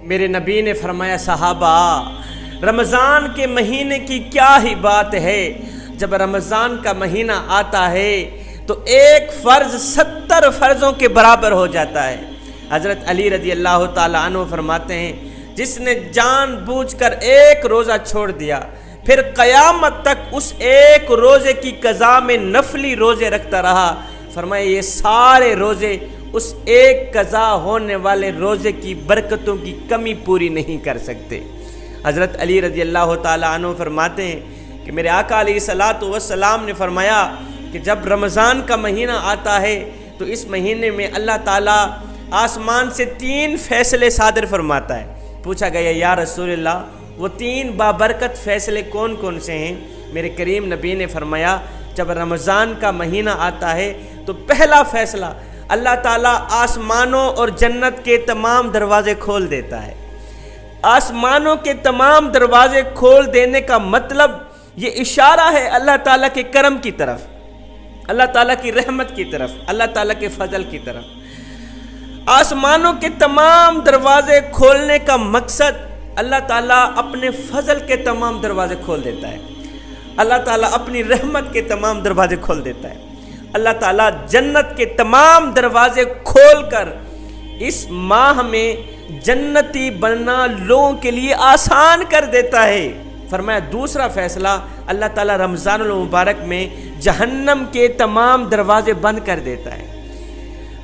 میرے نبی نے فرمایا صحابہ رمضان کے مہینے کی کیا ہی بات ہے، جب رمضان کا مہینہ آتا ہے تو ایک فرض 70 فرضوں کے برابر ہو جاتا ہے۔ حضرت علی رضی اللہ تعالیٰ عنہ فرماتے ہیں جس نے جان بوجھ کر ایک روزہ چھوڑ دیا پھر قیامت تک اس ایک روزے کی قضا میں نفلی روزے رکھتا رہا، فرمایا یہ سارے روزے اس ایک قضا ہونے والے روزے کی برکتوں کی کمی پوری نہیں کر سکتے۔ حضرت علی رضی اللہ تعالیٰ عنہ فرماتے ہیں کہ میرے آقا علیہ الصلوۃ والسلام نے فرمایا کہ جب رمضان کا مہینہ آتا ہے تو اس مہینے میں اللہ تعالیٰ آسمان سے 3 فیصلے صادر فرماتا ہے۔ پوچھا گیا یا رسول اللہ وہ 3 بابرکت فیصلے کون کون سے ہیں؟ میرے کریم نبی نے فرمایا جب رمضان کا مہینہ آتا ہے تو پہلا فیصلہ اللہ تعالیٰ آسمانوں اور جنت کے تمام دروازے کھول دیتا ہے۔ آسمانوں کے تمام دروازے کھول دینے کا مطلب یہ اشارہ ہے اللہ تعالیٰ کے کرم کی طرف، اللہ تعالیٰ کی رحمت کی طرف، اللہ تعالیٰ کے فضل کی طرف۔ آسمانوں کے تمام دروازے کھولنے کا مقصد اللہ تعالیٰ اپنے فضل کے تمام دروازے کھول دیتا ہے، اللہ تعالیٰ اپنی رحمت کے تمام دروازے کھول دیتا ہے، اللہ تعالیٰ جنت کے تمام دروازے کھول کر اس ماہ میں جنتی بننا لوگوں کے لیے آسان کر دیتا ہے۔ فرمایا دوسرا فیصلہ اللہ تعالیٰ رمضان المبارک میں جہنم کے تمام دروازے بند کر دیتا ہے،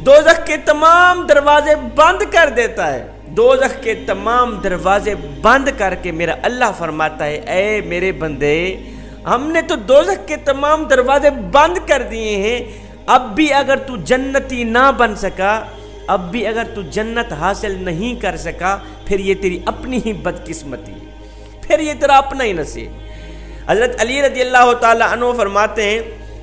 دوزخ کے تمام دروازے بند کر دیتا ہے، دوزخ کے تمام دروازے بند کر کے میرا اللہ فرماتا ہے اے میرے بندے ہم نے تو دوزخ کے تمام دروازے بند کر دیے ہیں، اب بھی اگر تو جنتی نہ بن سکا، اب بھی اگر تو جنت حاصل نہیں کر سکا، پھر یہ تیری اپنی ہی بدقسمتی ہے، پھر یہ تیرا اپنا ہی نصیب۔ حضرت علی رضی اللہ تعالیٰ عنہ فرماتے ہیں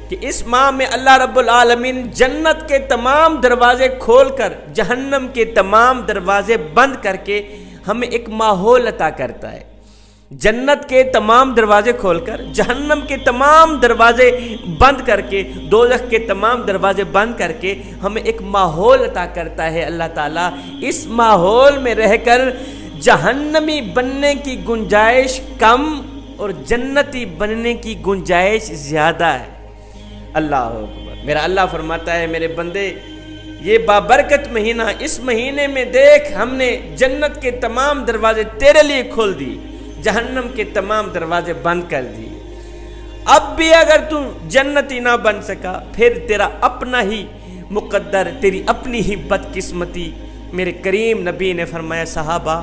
کہ اس ماہ میں اللہ رب العالمین جنت کے تمام دروازے کھول کر جہنم کے تمام دروازے بند کر کے ہمیں ایک ماحول عطا کرتا ہے۔ جنت کے تمام دروازے کھول کر جہنم کے تمام دروازے بند کر کے دوزخ کے تمام دروازے بند کر کے ہمیں ایک ماحول عطا کرتا ہے اللہ تعالیٰ۔ اس ماحول میں رہ کر جہنمی بننے کی گنجائش کم اور جنتی بننے کی گنجائش زیادہ ہے۔ اللہ اکبر۔ میرا اللہ فرماتا ہے میرے بندے یہ بابرکت مہینہ، اس مہینے میں دیکھ ہم نے جنت کے تمام دروازے تیرے لیے کھول دی، جہنم کے تمام دروازے بند کر دی، اب بھی اگر تو جنتی نہ بن سکا پھر تیرا اپنا ہی مقدر، تیری اپنی ہی بدقسمتی۔ میرے کریم نبی نے فرمایا صحابہ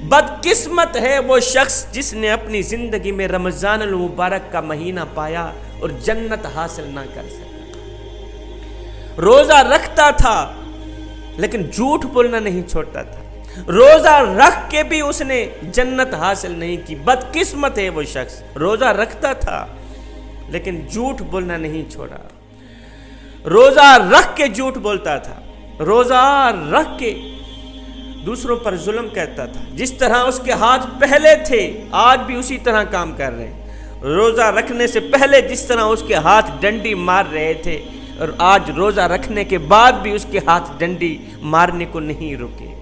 بدقسمت ہے وہ شخص جس نے اپنی زندگی میں رمضان المبارک کا مہینہ پایا اور جنت حاصل نہ کر سکا۔ روزہ رکھتا تھا لیکن جھوٹ بولنا نہیں چھوڑتا تھا، روزہ رکھ کے بھی اس نے جنت حاصل نہیں کی۔ بدقسمت ہے وہ شخص، روزہ رکھتا تھا لیکن جھوٹ بولنا نہیں چھوڑا، روزہ رکھ کے جھوٹ بولتا تھا، روزہ رکھ کے دوسروں پر ظلم کرتا تھا۔ جس طرح اس کے ہاتھ پہلے تھے آج بھی اسی طرح کام کر رہے ہیں، روزہ رکھنے سے پہلے جس طرح اس کے ہاتھ ڈنڈی مار رہے تھے اور آج روزہ رکھنے کے بعد بھی اس کے ہاتھ ڈنڈی مارنے کو نہیں رکے۔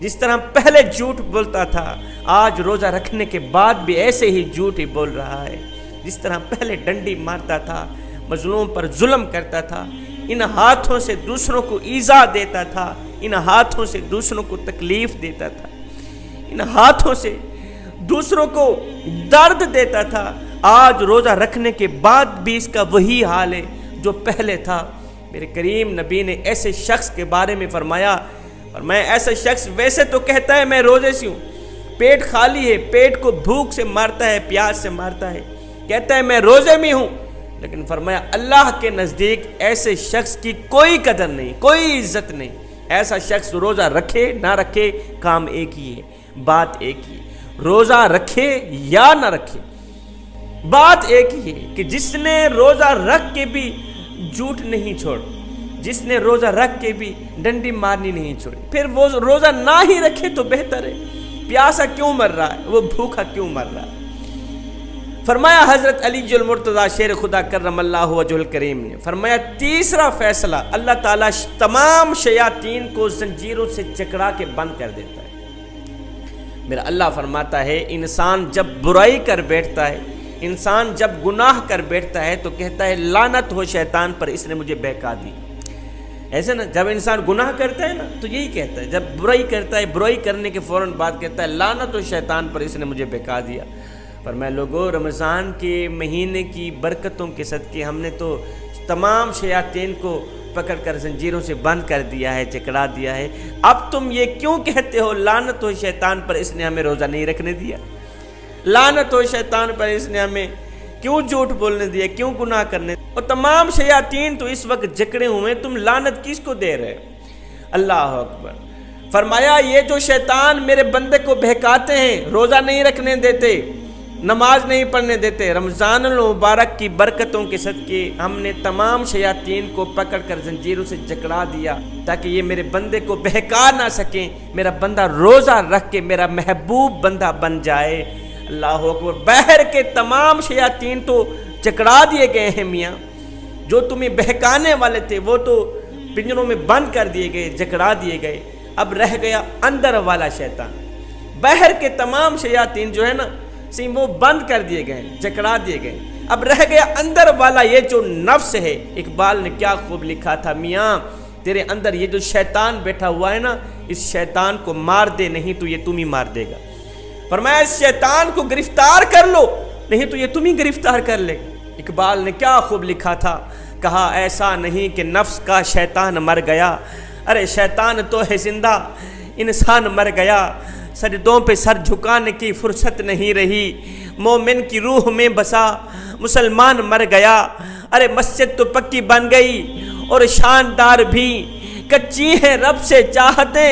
جس طرح پہلے جھوٹ بولتا تھا آج روزہ رکھنے کے بعد بھی ایسے ہی جھوٹ ہی بول رہا ہے۔ جس طرح پہلے ڈنڈی مارتا تھا، مظلوم پر ظلم کرتا تھا، ان ہاتھوں سے دوسروں کو ایذا دیتا تھا، ان ہاتھوں سے دوسروں کو تکلیف دیتا تھا، ان ہاتھوں سے دوسروں کو درد دیتا تھا، آج روزہ رکھنے کے بعد بھی اس کا وہی حال ہے جو پہلے تھا۔ میرے کریم نبی نے ایسے شخص کے بارے میں فرمایا اور میں ایسا شخص ویسے تو کہتا ہے میں روزے سے ہوں، پیٹ خالی ہے، پیٹ کو بھوک سے مارتا ہے، پیاس سے مارتا ہے، کہتا ہے میں روزے میں ہوں، لیکن فرمایا اللہ کے نزدیک ایسے شخص کی کوئی قدر نہیں، کوئی عزت نہیں۔ ایسا شخص روزہ رکھے نہ رکھے کام ایک ہی ہے، بات ایک ہی ہے، روزہ رکھے یا نہ رکھے بات ایک ہی ہے کہ جس نے روزہ رکھ کے بھی جھوٹ نہیں چھوڑ، جس نے روزہ رکھ کے بھی ڈنڈی مارنی نہیں چھوڑی، پھر وہ روزہ نہ ہی رکھے تو بہتر ہے۔ پیاسا کیوں مر رہا ہے، وہ بھوکا کیوں مر رہا ہے؟ فرمایا حضرت علی المرتضیٰ شیر خدا کرم اللہ وجہ الکریم نے فرمایا تیسرا فیصلہ اللہ تعالیٰ تمام شیاطین کو زنجیروں سے جکڑا کے بند کر دیتا ہے۔ میرا اللہ فرماتا ہے انسان جب برائی کر بیٹھتا ہے، انسان جب گناہ کر بیٹھتا ہے تو کہتا ہے لعنت ہو شیطان پر، اس نے مجھے بہکا دی۔ ایسے نا جب انسان گناہ کرتا ہے نا تو یہی کہتا ہے، جب برائی کرتا ہے برائی کرنے کے فوراً بعد کہتا ہے لعنت ہو شیطان پر، اس نے مجھے بہکا دیا۔ پر میں لوگوں، رمضان کے مہینے کی برکتوں کے صدقے ہم نے تو تمام شیاطین کو پکڑ کر زنجیروں سے بند کر دیا ہے، جکڑا دیا ہے۔ اب تم یہ کیوں کہتے ہو لعنت ہو شیطان پر، اس نے ہمیں روزہ نہیں رکھنے دیا؟ لعنت ہو شیطان پر، اس نے ہمیں کیوں جھوٹ بولنے دیا، کیوں گناہ کرنے دیا؟ اور تمام شیاطین تو اس وقت جکڑے ہوئے، تم لعنت کس کو دے رہے؟ اللہ اکبر۔ فرمایا یہ جو شیطان میرے بندے کو بہکاتے ہیں، روزہ نہیں رکھنے دیتے، نماز نہیں پڑھنے دیتے، رمضان المبارک کی برکتوں کے صدقے ہم نے تمام شیاطین کو پکڑ کر زنجیروں سے جکڑا دیا تاکہ یہ میرے بندے کو بہکا نہ سکیں، میرا بندہ روزہ رکھ کے میرا محبوب بندہ بن جائے۔ اللہ اکبر۔ بہر کے تمام شیاطین تو جکڑا دیے گئے ہیں میاں، جو تمہیں بہکانے والے تھے وہ تو پنجروں میں بند کر دیے گئے، جکڑا دیے گئے۔ اب رہ گیا اندر والا شیطان۔ بہر کے تمام شیاطین جو ہے نا وہ بند کر دیے گئے، جکڑا دیے گئے۔ اب رہ گیا اندر والا، یہ جو نفس ہے۔ اقبال نے کیا خوب لکھا تھا، میاں تیرے اندر یہ جو شیطان بیٹھا ہوا ہے نا، اس شیطان کو مار دے، نہیں تو یہ تم ہی مار دے گا۔ فرمایا اس شیطان کو گرفتار کر لو، نہیں تو یہ تم ہی گرفتار کر لے۔ اقبال نے کیا خوب لکھا تھا، کہا ایسا نہیں کہ نفس کا شیطان مر گیا، ارے شیطان تو ہے زندہ، انسان مر گیا، سجدوں پہ سر جھکانے کی فرصت نہیں رہی، مومن کی روح میں بسا مسلمان مر گیا، ارے مسجد تو پکی بن گئی اور شاندار بھی، کچی ہے رب سے چاہتے،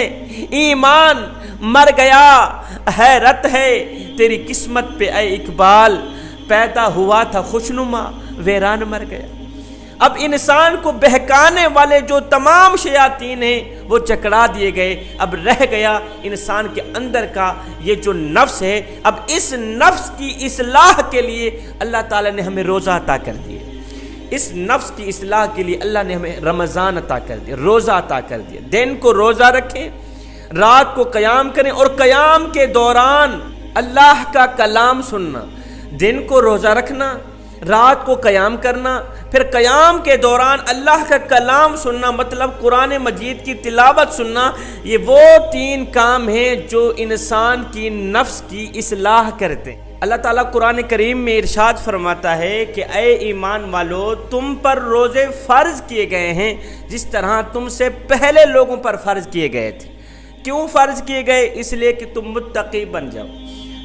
ایمان مر گیا، حیرت ہے تیری قسمت پہ اے اقبال، پیدا ہوا تھا خوشنما ویران مر گیا۔ اب انسان کو بہکانے والے جو تمام شیاطین ہیں وہ چکڑا دیے گئے، اب رہ گیا انسان کے اندر کا یہ جو نفس ہے۔ اب اس نفس کی اصلاح کے لیے اللہ تعالیٰ نے ہمیں روزہ عطا کر دیے، اس نفس کی اصلاح کے لیے اللہ نے ہمیں رمضان عطا کر دیا، روزہ عطا کر دیا۔ دن کو روزہ رکھیں، رات کو قیام کریں، اور قیام کے دوران اللہ کا کلام سننا۔ دن کو روزہ رکھنا، رات کو قیام کرنا، پھر قیام کے دوران اللہ کا کلام سننا، مطلب قرآن مجید کی تلاوت سننا۔ یہ وہ تین کام ہیں جو انسان کی نفس کی اصلاح کرتے ہیں۔ اللہ تعالیٰ قرآن کریم میں ارشاد فرماتا ہے کہ اے ایمان والو، تم پر روزے فرض کیے گئے ہیں جس طرح تم سے پہلے لوگوں پر فرض کیے گئے تھے۔ کیوں فرض کیے گئے؟ اس لیے کہ تم متقی بن جاؤ،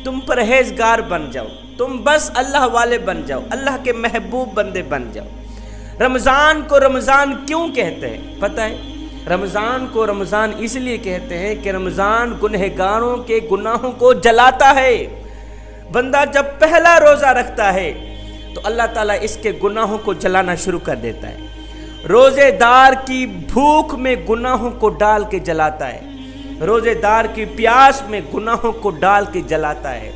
تم پرہیزگار بن جاؤ، تم بس اللہ والے بن جاؤ، اللہ کے محبوب بندے بن جاؤ۔ رمضان کو رمضان کیوں کہتے ہیں پتہ ہے؟ رمضان کو رمضان اس لیے کہتے ہیں کہ رمضان گنہگاروں کے گناہوں کو جلاتا ہے۔ بندہ جب پہلا روزہ رکھتا ہے تو اللہ تعالیٰ اس کے گناہوں کو جلانا شروع کر دیتا ہے۔ روزے دار کی بھوک میں گناہوں کو ڈال کے جلاتا ہے، روزے دار کی پیاس میں گناہوں کو ڈال کے جلاتا ہے۔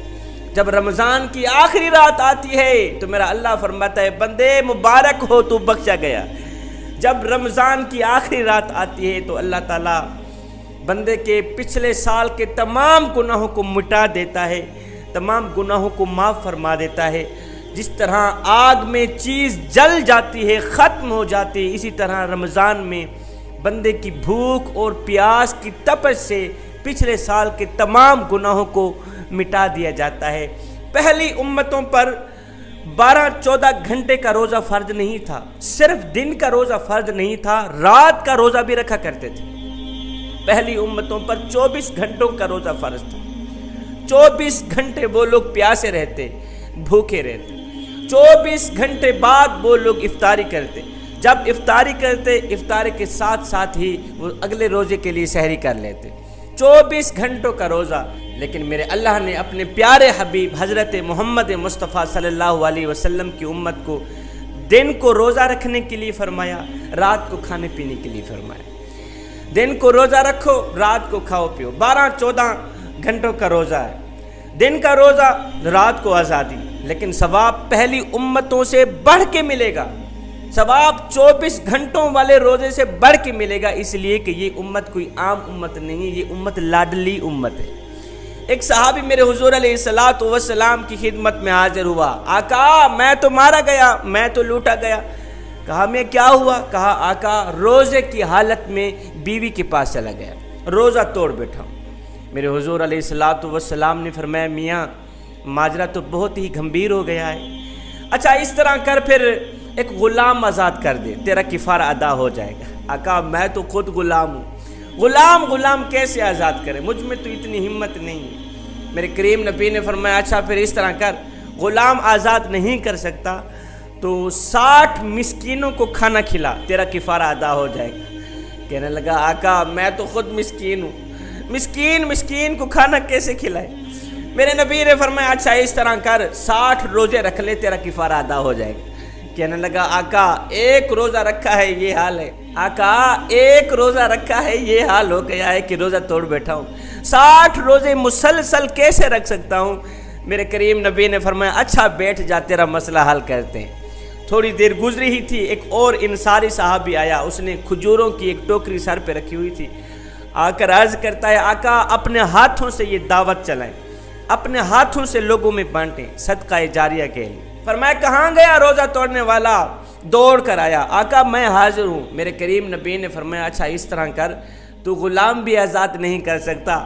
جب رمضان کی آخری رات آتی ہے تو میرا اللہ فرماتا ہے بندے مبارک ہو، تو بخشا گیا۔ جب رمضان کی آخری رات آتی ہے تو اللہ تعالیٰ بندے کے پچھلے سال کے تمام گناہوں کو مٹا دیتا ہے، تمام گناہوں کو معاف فرما دیتا ہے۔ جس طرح آگ میں چیز جل جاتی ہے، ختم ہو جاتی ہے، اسی طرح رمضان میں بندے کی بھوک اور پیاس کی تپش سے پچھلے سال کے تمام گناہوں کو مٹا دیا جاتا ہے۔ پہلی امتوں پر 12-14 گھنٹے کا روزہ فرض نہیں تھا، صرف دن کا روزہ فرض نہیں تھا، رات کا روزہ بھی رکھا کرتے تھے۔ پہلی امتوں پر 24 گھنٹوں کا روزہ فرض تھا، 24 گھنٹے وہ لوگ پیاسے رہتے، بھوکے رہتے، 24 گھنٹے بعد وہ لوگ افطاری کرتے۔ جب افطاری کرتے، افطاری کے ساتھ ساتھ ہی وہ اگلے روزے کے لیے سحری کر لیتے۔ 24 گھنٹوں کا روزہ، لیکن میرے اللہ نے اپنے پیارے حبیب حضرت محمد مصطفیٰ صلی اللہ علیہ وسلم کی امت کو دن کو روزہ رکھنے کے لیے فرمایا، رات کو کھانے پینے کے لیے فرمایا۔ دن کو روزہ رکھو، رات کو کھاؤ پیو۔ 12-14 گھنٹوں کا روزہ ہے، دن کا روزہ، رات کو آزادی، لیکن ثواب پہلی امتوں سے بڑھ کے ملے گا۔ ثواب 24 گھنٹوں والے روزے سے بڑھ کے ملے گا، اس لیے کہ یہ امت کوئی عام امت نہیں، یہ امت لاڈلی امت ہے۔ ایک صحابی میرے حضور علیہ الصلوۃ والسلام کی خدمت میں حاضر ہوا. آقا میں تو مارا گیا, میں تو لوٹا گیا. کہا میں کیا ہوا؟ کہا آقا روزے کی حالت میں بیوی کے پاس چلا گیا, روزہ توڑ بیٹھا ہوں. میرے حضور علیہ الصلوۃ والسلام نے فرمایا میاں ماجرا تو بہت ہی گھمبیر ہو گیا ہے. اچھا اس طرح کر پھر ایک غلام آزاد کر دے, تیرا کفارہ ادا ہو جائے گا. آقا میں تو خود غلام ہوں, غلام کیسے آزاد کرے, مجھ میں تو اتنی ہمت نہیں ہے. میرے کریم نبی نے فرمایا اچھا پھر اس طرح کر, غلام آزاد نہیں کر سکتا تو 60 مسکینوں کو کھانا کھلا, تیرا کفارہ ادا ہو جائے گا. کہنے لگا آقا میں تو خود مسکین ہوں, مسکین کو کھانا کیسے کھلائے؟ میرے نبی نے فرمایا اچھا اس طرح کر 60 روزے رکھ لے, تیرا کفارہ ادا ہو جائے گا. کہنے لگا آقا ایک روزہ رکھا ہے یہ حال ہے, آقا ایک روزہ رکھا ہے یہ حال ہو گیا ہے کہ روزہ توڑ بیٹھا ہوں, 60 روزے مسلسل کیسے رکھ سکتا ہوں؟ میرے کریم نبی نے فرمایا اچھا بیٹھ جا, تیرا مسئلہ حل کرتے ہیں. تھوڑی دیر گزری ہی تھی, ایک اور انصاری صحابی آیا, اس نے کھجوروں کی ایک ٹوکری سر پہ رکھی ہوئی تھی. آ کر عرض کرتا ہے آقا اپنے ہاتھوں سے یہ دعوت چلائیں, اپنے ہاتھوں سے لوگوں میں بانٹیں صدقہ جاریہ کے لیے. فرمایا کہاں گیا روزہ توڑنے والا؟ دوڑ کر آیا, آقا میں حاضر ہوں. میرے کریم نبی نے فرمایا اچھا اس طرح کر, تو غلام بھی آزاد نہیں کر سکتا,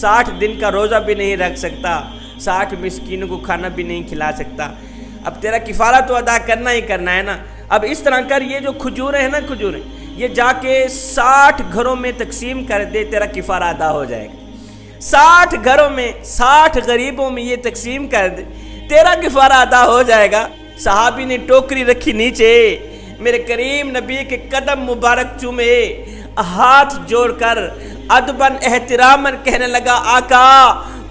60 دن کا روزہ بھی نہیں رکھ سکتا, 60 مسکینوں کو کھانا بھی نہیں کھلا سکتا, اب تیرا کفارہ تو ادا کرنا ہی کرنا ہے نا. اب اس طرح کر, یہ جو کھجوریں ہیں نا, کھجوریں یہ جا کے 60 گھروں میں تقسیم کر دے, تیرا کفارہ ادا ہو جائے گا. 60 گھروں میں 60 غریبوں میں یہ تقسیم کر دے, تیرا کفارہ ادا ہو جائے گا. صحابی نے ٹوکری رکھی نیچے, میرے کریم نبی کے قدم مبارک چومے, ہاتھ جوڑ کر ادباً احتراماً کہنے لگا آقا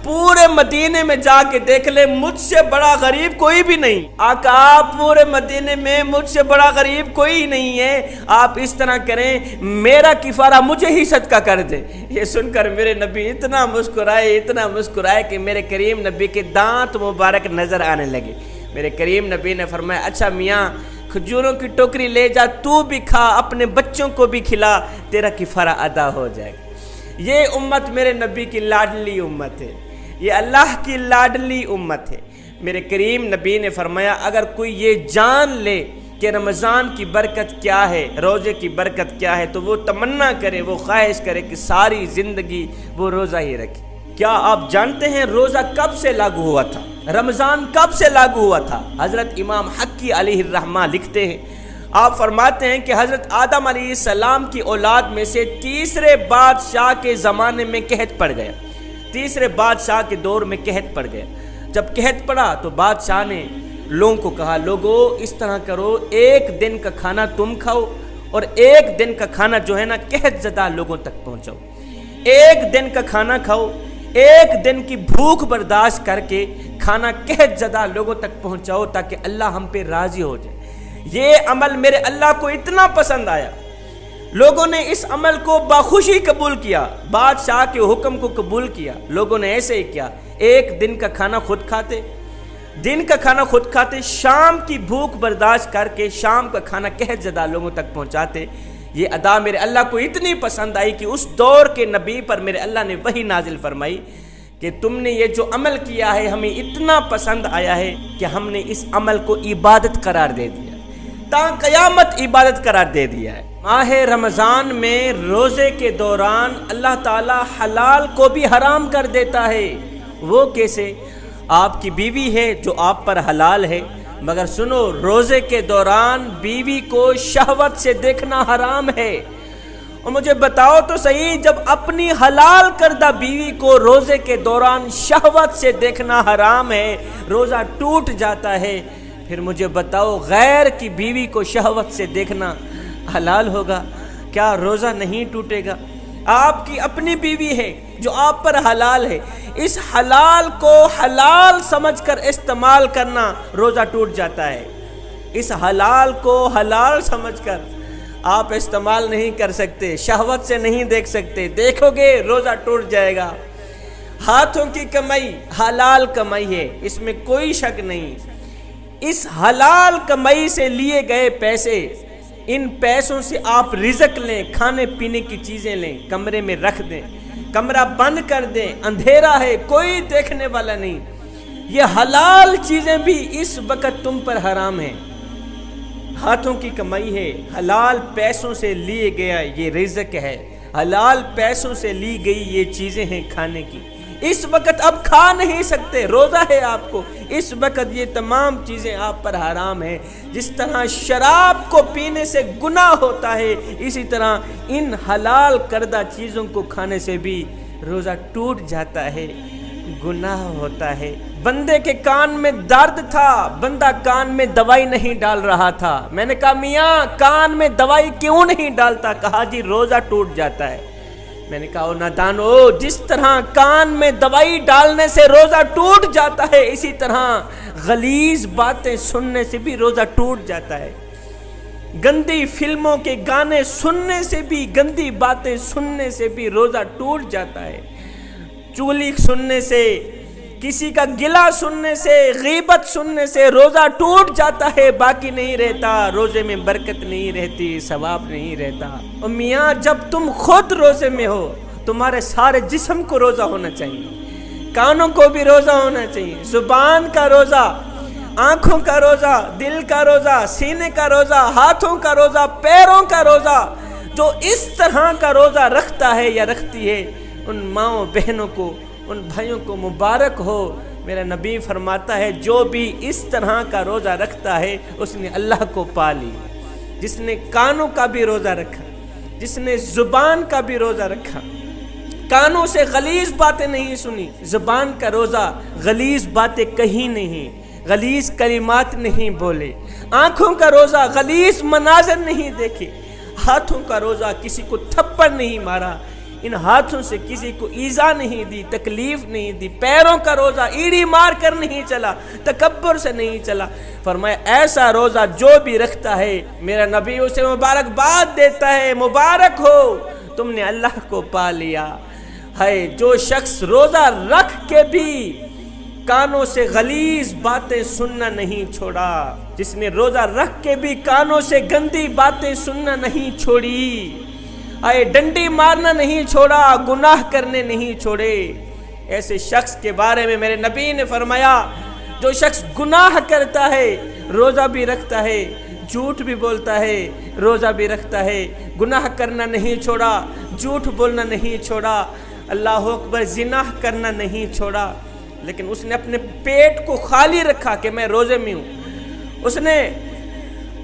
پورے مدینے میں جا کے دیکھ لے, مجھ سے بڑا غریب کوئی بھی نہیں. آقا پورے مدینے میں مجھ سے بڑا غریب کوئی نہیں ہے, آپ اس طرح کریں میرا کفارہ مجھے ہی صدقہ کر دے. یہ سن کر میرے نبی اتنا مسکرائے کہ میرے کریم نبی کے دانت مبارک نظر آنے لگے. میرے کریم نبی نے فرمایا اچھا میاں کھجوروں کی ٹوکری لے جا, تو بھی کھا, اپنے بچوں کو بھی کھلا, تیرا کفارہ ادا ہو جائے گا. یہ امت میرے نبی کی لاڈلی امت ہے, یہ اللہ کی لاڈلی امت ہے. میرے کریم نبی نے فرمایا اگر کوئی یہ جان لے کہ رمضان کی برکت کیا ہے, روزے کی برکت کیا ہے, تو وہ تمنا کرے, وہ خواہش کرے کہ ساری زندگی وہ روزہ ہی رکھے. کیا آپ جانتے ہیں روزہ کب سے لاگو ہوا تھا؟ رمضان کب سے لاگو ہوا تھا؟ حضرت امام حقی علیہ الرحمہ لکھتے ہیں, آپ فرماتے ہیں کہ حضرت آدم علیہ السلام کی اولاد میں سے تیسرے بادشاہ کے زمانے میں قحط پڑ گیا, تیسرے بادشاہ کے دور میں قحط پڑ گیا. جب قحط پڑا تو بادشاہ نے لوگوں کو کہا لوگو اس طرح کرو, ایک دن کا کھانا تم کھاؤ اور ایک دن کا کھانا جو ہے نا قحط زدہ لوگوں تک پہنچاؤ. ایک دن کا کھانا کھاؤ, ایک دن کی بھوک برداشت کر کے کھانا قحط زدہ لوگوں تک پہنچاؤ تاکہ اللہ ہم پہ راضی ہو جائے. یہ عمل میرے اللہ کو اتنا پسند آیا, لوگوں نے اس عمل کو بخوشی قبول کیا, بادشاہ کے حکم کو قبول کیا. لوگوں نے ایسے ہی کیا, ایک دن کا کھانا خود کھاتے, شام کی بھوک برداشت کر کے شام کا کھانا قحط زدہ لوگوں تک پہنچاتے. یہ ادا میرے اللہ کو اتنی پسند آئی کہ اس دور کے نبی پر میرے اللہ نے وحی نازل فرمائی کہ تم نے یہ جو عمل کیا ہے ہمیں اتنا پسند آیا ہے کہ ہم نے اس عمل کو عبادت قرار دے دیا, تا قیامت عبادت قرار دے دیا ہے. ماہ رمضان میں روزے کے دوران اللہ تعالی حلال کو بھی حرام کر دیتا ہے. وہ کیسے؟ آپ کی بیوی ہے جو آپ پر حلال ہے, مگر سنو روزے کے دوران بیوی کو شہوت سے دیکھنا حرام ہے. اور مجھے بتاؤ تو صحیح, جب اپنی حلال کردہ بیوی کو روزے کے دوران شہوت سے دیکھنا حرام ہے, روزہ ٹوٹ جاتا ہے, پھر مجھے بتاؤ غیر کی بیوی کو شہوت سے دیکھنا حلال ہوگا؟ کیا روزہ نہیں ٹوٹے گا؟ آپ کی اپنی بیوی ہے جو آپ پر حلال ہے, اس حلال کو حلال سمجھ کر استعمال کرنا روزہ ٹوٹ جاتا ہے. اس حلال کو حلال سمجھ کر آپ استعمال نہیں کر سکتے, شہوت سے نہیں دیکھ سکتے, دیکھو گے روزہ ٹوٹ جائے گا. ہاتھوں کی کمائی حلال کمائی ہے, اس میں کوئی شک نہیں. اس حلال کمائی سے لیے گئے پیسے, ان پیسوں سے آپ رزق لیں, کھانے پینے کی چیزیں لیں, کمرے میں رکھ دیں, کمرہ بند کر دیں، اندھیرا ہے، کوئی دیکھنے والا نہیں، یہ حلال چیزیں بھی اس وقت تم پر حرام ہیں۔ ہاتھوں کی کمائی ہے، حلال پیسوں سے لیے گیا یہ رزق ہے، حلال پیسوں سے لی گئی یہ چیزیں ہیں کھانے کی، اس وقت اب کھا نہیں سکتے، روزہ ہے آپ کو، اس وقت یہ تمام چیزیں آپ پر حرام ہیں۔ جس طرح شراب کو پینے سے گناہ ہوتا ہے، اسی طرح ان حلال کردہ چیزوں کو کھانے سے بھی روزہ ٹوٹ جاتا ہے، گناہ ہوتا ہے۔ بندے کے کان میں درد تھا، بندہ کان میں دوائی نہیں ڈال رہا تھا، میں نے کہا میاں کان میں دوائی کیوں نہیں ڈالتا؟ کہا جی روزہ ٹوٹ جاتا ہے۔ میں نے کہا او نادانو، جس طرح کان میں دوائی ڈالنے سے روزہ ٹوٹ جاتا ہے، اسی طرح غلیظ باتیں سننے سے بھی روزہ ٹوٹ جاتا ہے۔ گندی فلموں کے گانے سننے سے بھی، گندی باتیں سننے سے بھی روزہ ٹوٹ جاتا ہے۔ چغلی سننے سے، کسی کا گلہ سننے سے، غیبت سننے سے روزہ ٹوٹ جاتا ہے، باقی نہیں رہتا، روزے میں برکت نہیں رہتی، ثواب نہیں رہتا۔ اور میاں جب تم خود روزے میں ہو، تمہارے سارے جسم کو روزہ ہونا چاہیے، کانوں کو بھی روزہ ہونا چاہیے، زبان کا روزہ، آنکھوں کا روزہ، دل کا روزہ، سینے کا روزہ، ہاتھوں کا روزہ، پیروں کا روزہ۔ جو اس طرح کا روزہ رکھتا ہے یا رکھتی ہے، ان ماؤں بہنوں کو، ان بھائیوں کو مبارک ہو۔ میرا نبی فرماتا ہے جو بھی اس طرح کا روزہ رکھتا ہے اس نے اللہ کو پا لی۔ جس نے کانوں کا بھی روزہ رکھا، جس نے زبان کا بھی روزہ رکھا، کانوں سے غلیظ باتیں نہیں سنی، زبان کا روزہ غلیظ باتیں کہیں نہیں، غلیظ کلمات نہیں بولے، آنکھوں کا روزہ غلیظ مناظر نہیں دیکھے، ہاتھوں کا روزہ کسی کو تھپڑ نہیں مارا، ان ہاتھوں سے کسی کو ایذا نہیں دی، تکلیف نہیں دی، پیروں کا روزہ ایڑی مار کر نہیں چلا، تکبر سے نہیں چلا۔ فرمایا ایسا روزہ جو بھی رکھتا ہے میرا نبی اسے مبارکباد دیتا ہے، مبارک ہو تم نے اللہ کو پا لیا ہے۔ جو شخص روزہ رکھ کے بھی کانوں سے غلیظ باتیں سننا نہیں چھوڑا، جس نے روزہ رکھ کے بھی کانوں سے گندی باتیں سننا نہیں چھوڑی، ڈنڈی مارنا نہیں چھوڑا، گناہ کرنے نہیں چھوڑے، ایسے شخص کے بارے میں میرے نبی نے فرمایا جو شخص گناہ کرتا ہے، روزہ بھی رکھتا ہے، جھوٹ بھی بولتا ہے، روزہ بھی رکھتا ہے، گناہ کرنا نہیں چھوڑا، جھوٹ بولنا نہیں چھوڑا، اللہ اکبر زنا کرنا نہیں چھوڑا، لیکن اس نے اپنے پیٹ کو خالی رکھا کہ میں روزے میں ہوں، اس نے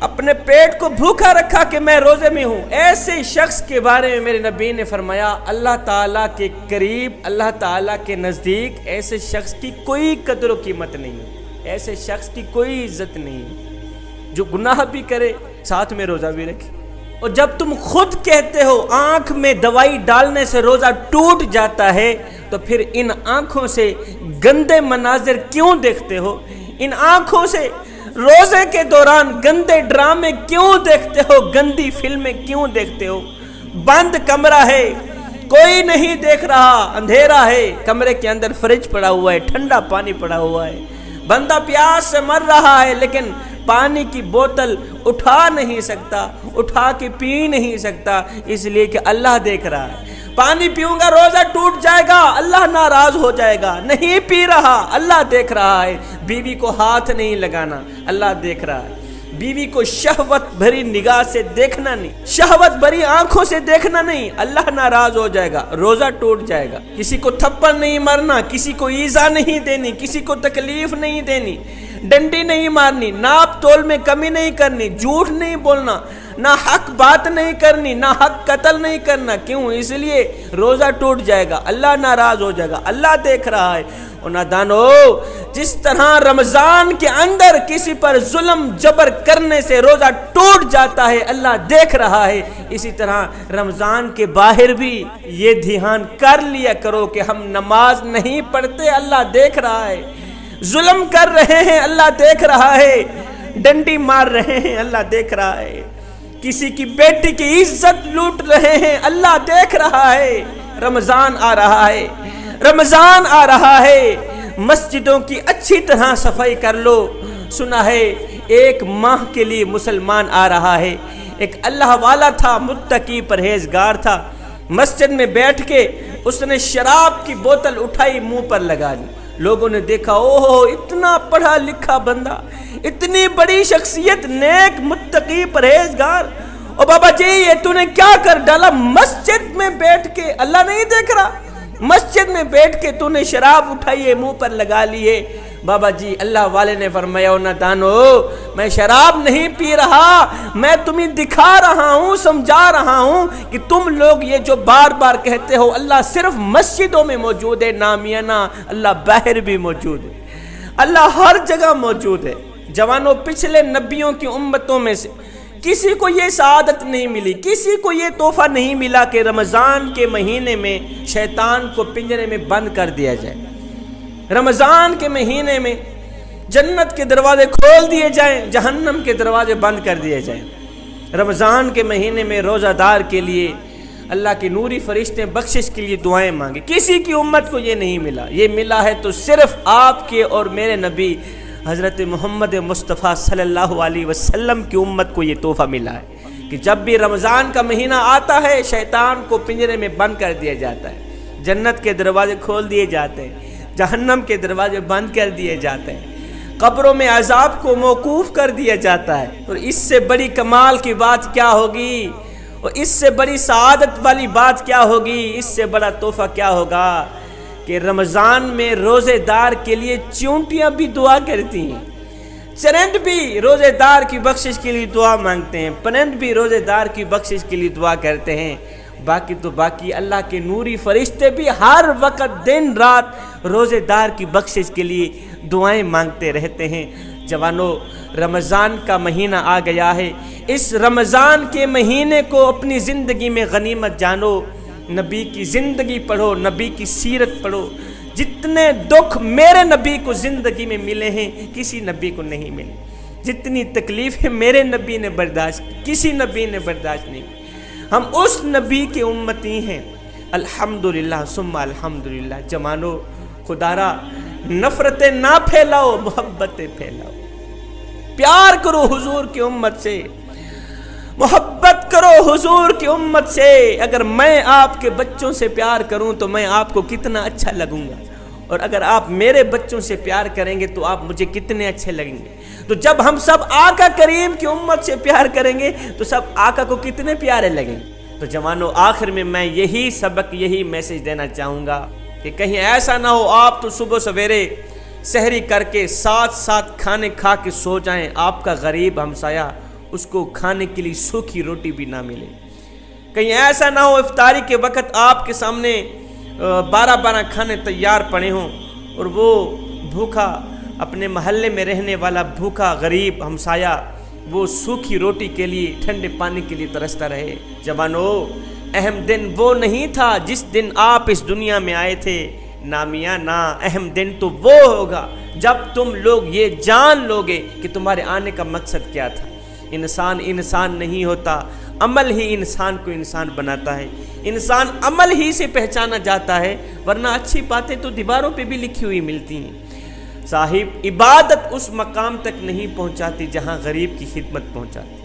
اپنے پیٹ کو بھوکا رکھا کہ میں روزے میں ہوں، ایسے شخص کے بارے میں میرے نبی نے فرمایا اللہ تعالیٰ کے قریب، اللہ تعالیٰ کے نزدیک ایسے شخص کی کوئی قدر و قیمت نہیں، ایسے شخص کی کوئی عزت نہیں جو گناہ بھی کرے ساتھ میں روزہ بھی رکھے۔ اور جب تم خود کہتے ہو آنکھ میں دوائی ڈالنے سے روزہ ٹوٹ جاتا ہے، تو پھر ان آنکھوں سے گندے مناظر کیوں دیکھتے ہو؟ ان آنکھوں سے روزے کے دوران گندے ڈرامے کیوں دیکھتے ہو؟ گندی فلمیں کیوں دیکھتے ہو؟ بند کمرہ ہے، کوئی نہیں دیکھ رہا، اندھیرا ہے، کمرے کے اندر فریج پڑا ہوا ہے، ٹھنڈا پانی پڑا ہوا ہے، بندہ پیاس سے مر رہا ہے لیکن پانی کی بوتل اٹھا نہیں سکتا، اٹھا کے پی نہیں سکتا، اس لیے کہ اللہ دیکھ رہا ہے۔ پانی پیوں گا روزہ ٹوٹ جائے گا، اللہ ناراض ہو جائے گا، نہیں پی رہا، اللہ دیکھ رہا ہے۔ بیوی کو ہاتھ نہیں لگانا، اللہ دیکھ رہا ہے۔ بیوی کو شہوت بھری نگاہ سے دیکھنا نہیں، شہوت بھری آنکھوں سے دیکھنا نہیں، اللہ ناراض ہو جائے گا، روزہ ٹوٹ جائے گا۔ کسی کو تھپڑ نہیں مارنا، کسی کو ایذا نہیں دینی، کسی کو تکلیف نہیں دینی، ڈنڈی نہیں مارنی، ناپ تول میں کمی نہیں کرنی، جھوٹ نہیں بولنا، نہ حق بات نہیں کرنی، نہ حق قتل نہیں کرنا۔ کیوں؟ اس لیے روزہ ٹوٹ جائے گا، اللہ ناراض ہو جائے گا، اللہ دیکھ رہا ہے۔ اور نادانو، جس طرح رمضان کے اندر کسی پر ظلم جبر کرنے سے روزہ ٹوٹ جاتا ہے، اللہ دیکھ رہا ہے، اسی طرح رمضان کے باہر بھی یہ دھیان کر لیا کرو کہ ہم نماز نہیں پڑھتے، اللہ دیکھ رہا ہے، ظلم کر رہے ہیں، اللہ دیکھ رہا ہے، ڈنڈی مار رہے ہیں، اللہ دیکھ رہا ہے، کسی کی بیٹی کی عزت لوٹ رہے ہیں، اللہ دیکھ رہا ہے۔ رمضان آ رہا ہے، رمضان آ رہا ہے، مسجدوں کی اچھی طرح صفائی کر لو۔ سنا ہے ایک ماہ کے لیے مسلمان آ رہا ہے، ایک اللہ والا تھا، متقی پرہیزگار تھا، مسجد میں بیٹھ کے اس نے شراب کی بوتل اٹھائی، منہ پر لگا دی۔ لوگوں نے دیکھا، اوہ اتنا پڑھا لکھا بندہ، اتنی بڑی شخصیت، نیک متقی پرہیزگار، او بابا جی یہ تو نے کیا کر ڈالا؟ مسجد میں بیٹھ کے، اللہ نہیں دیکھ رہا؟ مسجد میں بیٹھ کے تو نے شراب اٹھائی ہے، منہ پر لگا لی ہے۔ بابا جی اللہ والے نے فرمایا، نہ دانو میں شراب نہیں پی رہا، میں تمہیں دکھا رہا ہوں، سمجھا رہا ہوں کہ تم لوگ یہ جو بار بار کہتے ہو اللہ صرف مسجدوں میں موجود ہے، نامیانہ اللہ باہر بھی موجود ہے، اللہ ہر جگہ موجود ہے۔ جوانوں، پچھلے نبیوں کی امتوں میں سے کسی کو یہ سعادت نہیں ملی، کسی کو یہ تحفہ نہیں ملا کہ رمضان کے مہینے میں شیطان کو پنجرے میں بند کر دیا جائے، رمضان کے مہینے میں جنت کے دروازے کھول دیے جائیں، جہنم کے دروازے بند کر دیے جائیں۔ رمضان کے مہینے میں روزہ دار کے لیے اللہ کے نوری فرشتے بخشش کے لیے دعائیں مانگے، کسی کی امت کو یہ نہیں ملا۔ یہ ملا ہے تو صرف آپ کے اور میرے نبی حضرت محمد مصطفیٰ صلی اللہ علیہ وسلم کی امت کو یہ تحفہ ملا ہے کہ جب بھی رمضان کا مہینہ آتا ہے شیطان کو پنجرے میں بند کر دیا جاتا ہے، جنت کے دروازے کھول دیے جاتے ہیں، جہنم کے دروازے بند کر دیے جاتے ہیں، قبروں میں عذاب کو موقوف کر دیا جاتا ہے۔ اور اس سے بڑی کمال کی بات کیا ہوگی، اور اس سے بڑی سعادت والی بات کیا ہوگی، اس سے بڑا تحفہ کیا ہوگا کہ رمضان میں روزے دار کے لیے چونٹیاں بھی دعا کرتی ہیں، چرند بھی روزے دار کی بخشش کے لیے دعا مانگتے ہیں، پرند بھی روزے دار کی بخشش کے لیے دعا کرتے ہیں۔ باقی تو باقی اللہ کے نوری فرشتے بھی ہر وقت دن رات روزے دار کی بخشش کے لیے دعائیں مانگتے رہتے ہیں۔ جوانوں، رمضان کا مہینہ آ گیا ہے، اس رمضان کے مہینے کو اپنی زندگی میں غنیمت جانو، نبی کی زندگی پڑھو، نبی کی سیرت پڑھو۔ جتنے دکھ میرے نبی کو زندگی میں ملے ہیں کسی نبی کو نہیں ملے، جتنی تکلیفیں میرے نبی نے برداشت کی کسی نبی نے برداشت نہیں کی۔ ہم اس نبی کے امتی ہیں، الحمدللہ ثم الحمدللہ۔ جوانو، خدا را نفرتیں نہ پھیلاؤ، محبتیں پھیلاؤ، پیار کرو حضور کی امت سے، محبت کرو حضور کی امت سے۔ اگر میں آپ کے بچوں سے پیار کروں تو میں آپ کو کتنا اچھا لگوں گا، اور اگر آپ میرے بچوں سے پیار کریں گے تو آپ مجھے کتنے اچھے لگیں گے۔ تو جب ہم سب آقا کریم کی امت سے پیار کریں گے تو سب آقا کو کتنے پیارے لگیں گے۔ تو جوانوں، آخر میں میں یہی سبق، یہی میسج دینا چاہوں گا کہ کہیں ایسا نہ ہو آپ تو صبح سویرے سحری کر کے ساتھ ساتھ کھانے کھا کے سو جائیں، آپ کا غریب ہمسایہ اس کو کھانے کے لیے سوکھی روٹی بھی نہ ملے۔ کہیں ایسا نہ ہو افطاری کے وقت آپ کے سامنے 12 کھانے تیار پڑے ہوں اور وہ بھوکا، اپنے محلے میں رہنے والا بھوکا غریب ہمسایہ وہ سوکھی روٹی کے لیے، ٹھنڈے پانی کے لیے ترستا رہے۔ جوانو، اہم دن وہ نہیں تھا جس دن آپ اس دنیا میں آئے تھے، نامیاں نا، اہم دن تو وہ ہوگا جب تم لوگ یہ جان لوگے کہ تمہارے آنے کا مقصد کیا تھا۔ انسان نہیں ہوتا، عمل ہی انسان کو انسان بناتا ہے، انسان عمل ہی سے پہچانا جاتا ہے، ورنہ اچھی باتیں تو دیواروں پہ بھی لکھی ہوئی ملتی ہیں۔ صاحب عبادت اس مقام تک نہیں پہنچاتی جہاں غریب کی خدمت پہنچاتی۔